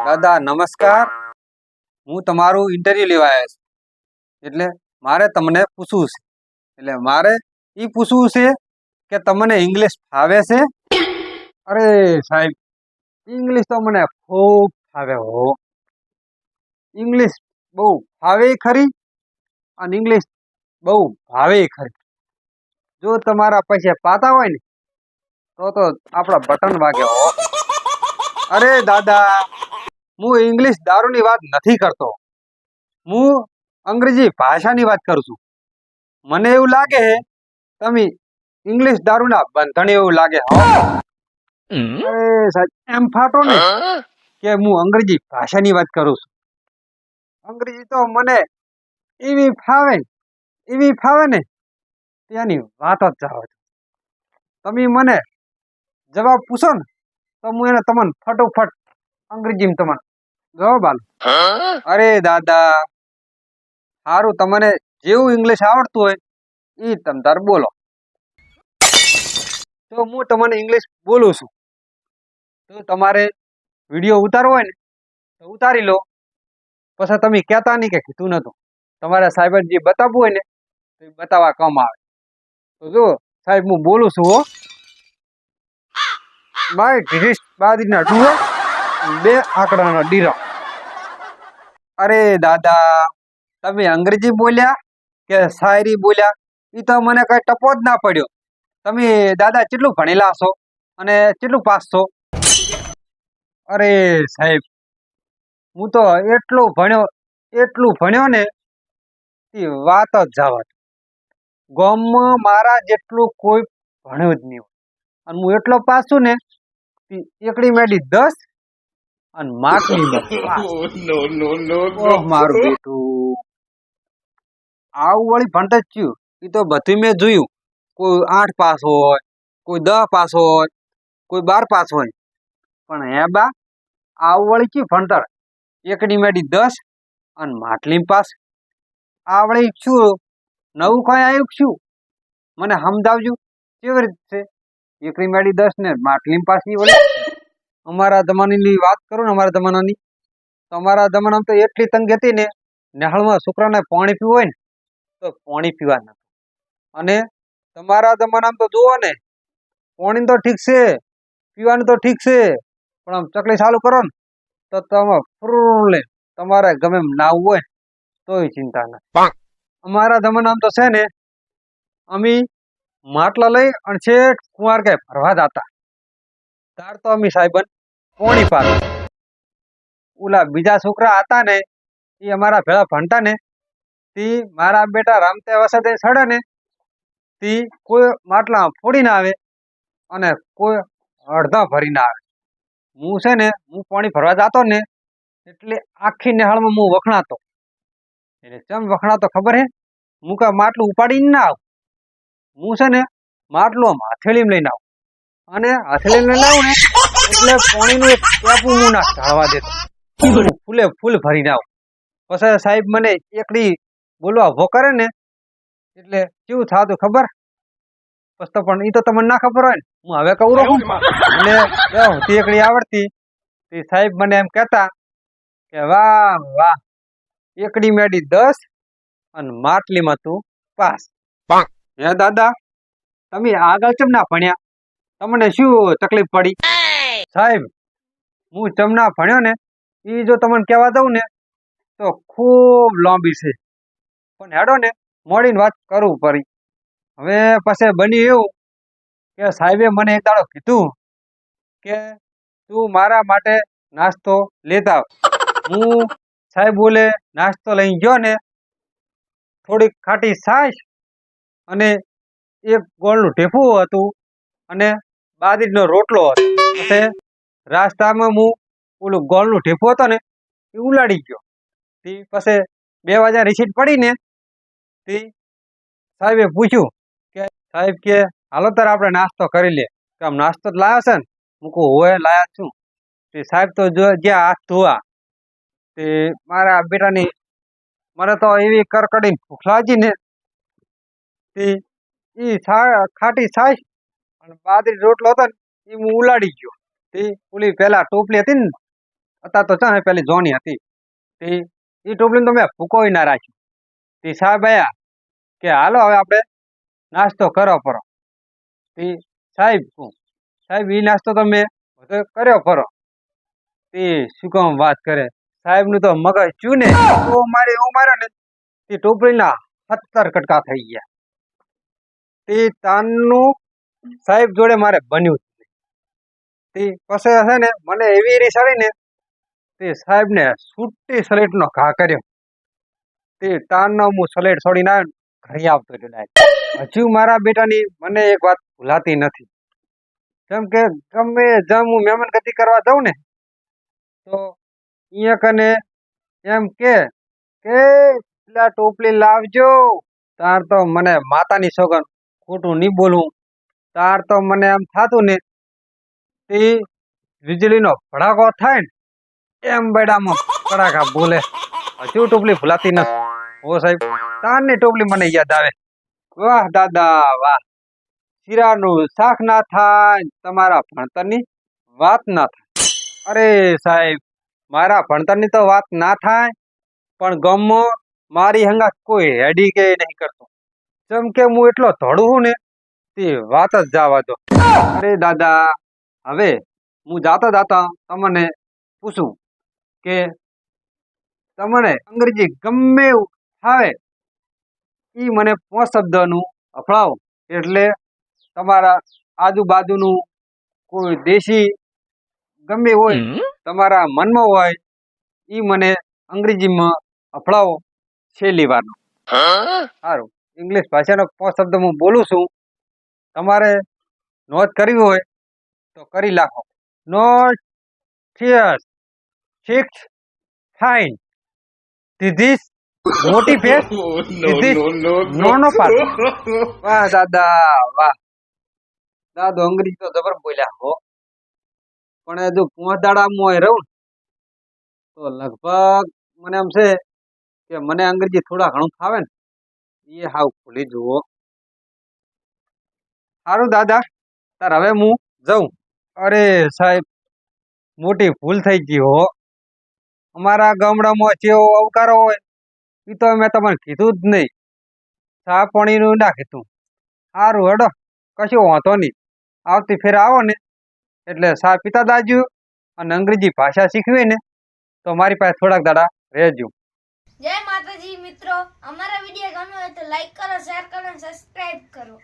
દાદા નમસ્કાર. હું તમારું ઇન્ટરવ્યુ લેવા આવ્યો છું. એટલે મારે તમને પૂછવું છે. એટલે મારે એ પૂછવું છે કે તમને ઇંગ્લિશ ફાવે છે? અરે સાહેબ, ઇંગ્લિશ તો મને ખૂબ ફાવે હો. ઇંગ્લિશ બહુ ફાવે ખરી અને ઇંગ્લિશ બહુ ભાવે ખરી. જો તમારા પૈસા પાતા હોય ને તો આપણા બટન વાગે હો. અરે દાદા, હું ઇંગ્લિશ દારૂની વાત નથી કરતો. હું અંગ્રેજી ભાષાની વાત કરું છું. મને એવું લાગે તમે ઇંગ્લિશ દારૂના બંધણ એવું લાગે હો. અરે સાહેબ, એમ ફાટો ને કે હું અંગ્રેજી ભાષાની વાત કરું છું. અંગ્રેજી તો મને એવી ફાવે ને ત્યાંની વાત જ જાવ. તમે મને જવાબ પૂછો ને તો હું એને તમને ફટોફટ અંગ્રેજીમાં તમને જવાબ આલું. અરે દાદા, સારું, તમને જેવું ઇંગ્લિશ આવડતું હોય એ તમ તાર બોલો. તો હું તમને ઇંગ્લિશ બોલું છું. તો તમારે વિડીયો ઉતારવો હોય ને તો ઉતારી લો. પછી તમે કહેતા નહીં કે કીધું નતું. તમારે સાહેબ જે બતાવવું હોય ને તો એ બતાવવા કામ આવે. તો જો સાહેબ, હું બોલું છું હો. માય ઢીરીસ બાદરીના ડુઓ, બે આંકડાના ડીરા. અરે દાદા, તમે અંગ્રેજી બોલ્યા કે શાયરી બોલ્યા એ તો મને કઈ ટપો જ ના પડ્યો. તમે દાદા કેટલું ભણેલા છો અને કેટલું પાસ છો? અરે સાહેબ, હું તો એટલું ભણ્યો ને એ વાત જ જવા દો. ગામમાં મારા જેટલું કોઈ ભણ્યું જ નહીં હોય. અને હું એટલો પાસ છું ને એકડી મેડી 10 અને માટલીમાં 5. ઓહ મારું બેટું, આવું વળી ભણતર થયું એ તો બધું મેં જોયું. કોઈ 8 પાસ હોય, કોઈ 10 પાસ હોય, કોઈ 12 પાસ હોય. પણ હે બા, આવું વળી ક્યું ભણતર એકડી મેડી 10 અને માટલી પાસ? આ વળી શું નવું કઈ આવ્યું શું? મને સમજાવજો કેવી રીતે એકડી મેડી 10 ને માટલી પાસ ની વળી? અમારા જમાનાની વાત કરું ને, અમારા જમાનામાં તો એટલી તંગી હતી ને, નહેળમાં છોકરાને પાણી પીવું હોય ને તો પાણી પીવા નતું. અને તમારા જમાનામાં તો જુઓ ને, પાણી તો ઠીક છે, પીવાનું તો ઠીક છે, પણ આમ ચકલી ચાલુ કરો ને તો તમે ફૂલે તમારે ગમે એમ નાવું હોય તોય ચિંતા ના. અમારા જમાનામાં તો છે ને, અમે માટલા લઈ અને છેક કુંવાર કે ભરવા જતા. તાર તો અમે સાહેબન પોણી પાડતા. ઓલા બીજા છોકરા હતા ને એ અમારા ભેળા ભણતા ને, તે મારા બેટા રમતે વસતે સડે ને તે કોઈ માટલા ફોડી ના આવે અને કોઈ અડધા ભરી ના આવે. હું પાણી ભરવા જતો ને એટલે આખી નહેળમાં હું વખણાતો. એટલે ચમ વખણાતો ખબર હે? હું કા માટલું ઉપાડીને ના આવું. માટલું આમ હથેળીમાં લઈને આવું. અને હથેળીમાં લઈને આવું ને એટલે પાણીનું એક ટેપું હું ના ઢાળવા દેતો. ફૂલે ફૂલ ભરીને આવું. પછી સાહેબ મને એકડી બોલવા ભો કરે ને એટલે કેવું થતું ખબર? પછી તો પણ એ તો તમને ના ખબર હોય ને, હું હવે કહું રહું. એટલે એકડી આવડતી તે સાહેબ મને એમ કહેતા કે વાહ વાહ, એકડી મેડી 10 અને માટલીમાં તું પાસ. હે દાદા, તમે આગળ ચમ ના ભણ્યા? તમને શું તકલીફ પડી? સાહેબ, હું ચમ ના ભણ્યો ને એ જો તમને કહેવા દઉં ને તો ખૂબ લાંબી છે. પણ હેડો ને મોડીને વાત કરવું પડી. હવે પછી બન્યું એવું કે સાહેબે મને એક દાડો કીધું કે તું મારા માટે નાસ્તો લેતા આવ. હું સાહેબ બોલે નાસ્તો લઈ ગયો ને, થોડીક ખાટી છાશ અને એક ગોળનું ઢેફું હતું અને બાજરીનો રોટલો હતો. પછી રાસ્તામાં હું ઓલું ગોળનું ઢેફું હતો ને એ ઉલાડી ગયો. તે પછી 2 વાગ્યા રિસીટ પડી ને તે સાહેબે પૂછ્યું કે સાહેબ કે હાલો તાર આપણે નાસ્તો કરી લે. કે આમ નાસ્તો જ લાવ્યો છે ને? હું કહું હોય લાયા છું. તે સાહેબ તો જ્યાં હાથ ધોવા તે મારા બેટાની મને તો એવી કરકડીને ભૂખ લાગી ને તે એ ખાટી છાશ અને બાજરી રોટલો હતો ને એ હું ઉલાડી ગયો. તે ઓલી પેલા ટોપલી હતી ને અત્યારે તો ચાહે પેલી જોની હતી તે એ ટોપલીને તો મેં ફૂકોય ના રાખ્યું. તે સાહેબ આયા કે હાલો હવે આપણે નાસ્તો કરો પરો. તે સાહેબ સાહેબ એ નાસ્તો તો મેં બધો કર્યો પરો. તે શું કામ વાત કરે, સાહેબનું તો મગજ ચૂ ને તો મારે એવું માર્યો ને તે ટોપલીના 17 કટકા થઈ ગયા. તે તાનનું સાહેબ જોડે મારે બન્યું. તે પછી છે ને મને એવી રીસ આવી ને તે સાહેબને છૂટી સલેટનો ઘા કર્યો. તે તાનનો હું સલેટ છોડીને આવ્યો ઘરે આવતો હતો ડાયરેક્ટ. હજુ મારા બેટાની મને એક વાત ભૂલાતી નથી. જેમ કે ગમે જેમ હું મહેમાન ગતિ કરવા જાઉં ને તો અહીંયા કને એમ કે પેલા ટોપલી લાવજો. તાર તો મને માતાની સોગન ખોટું નહીં બોલું. તાર તો મને એમ થાતું ને તે વીજળીનો ભડાકો થાય ને એમ બેડામાં કડાકા બોલે. હજુ ટોપલી ભૂલાતી નથી. ઓ સાહેબ તારની ટોપલી મને યાદ આવે. વાહ દાદા વાહ, શીરાનું શાક ના થાય તમારા ભણતરની વાત ના થાય. અરે સાહેબ મારા ભણતરની તો વાત ના થાય પણ ગમો મારી હંગા કોઈ હેડી કે નહીં કરતો. જેમ કે હું એટલો ધડું હું ને તે વાત જ જવા દો. અરે દાદા હવે હું જાતા જાતા તમને પૂછું કે તમને અંગ્રેજી ગમે એવું આવે એ મને 5 શબ્દનું અફળાવો એટલે તમારા આજુબાજુનું કોઈ દેશી ગમે હોય તમારા મનમાં હોય એ મને અંગ્રેજીમાં અફળાવો છેલ્લી વારનો. સારું, ઇંગ્લિશ ભાષાનો 5 શબ્દ હું બોલું છું. તમારે નોંધ કરવી હોય તો કરી નાખો. નોટ ફિયર્સ 6 ફાઇન ધીસ મોટી ફેસ ધીસ નોનો પાસ. વાહ દાદા વાહ, દાદો અંગ્રેજી તો જબર બોલ્યા હો. પણ હજુ 5 દાડામાં રહું તો લગભગ મને એમ છે કે મને અંગ્રેજી થોડા ઘણું ફાવે ને એ હાવ ભૂલી જુઓ. સારું દાદા તાર હવે હું જાઉં. અરે સાહેબ મોટી ભૂલ થઈ ગઈ હો. અમારા ગામડામાં જેવો અવકારો હોય એ તો મેં તમને કીધું જ નહીં. ચા પાણીનું ના કીધું. સારું હેડો કશું વાંધો નહીં. આવતી ફેર આવો ને એટલે ચા પીતા દાજુ અને અંગ્રેજી ભાષા શીખવી ને તો મારી પાસે થોડાક દાડા રહેજો. જય માતાજી મિત્રો, અમારા વિડીયો ગમ્યો હોય તો લાઈક કરો, શેર કરો અને સબસ્ક્રાઇબ કરો.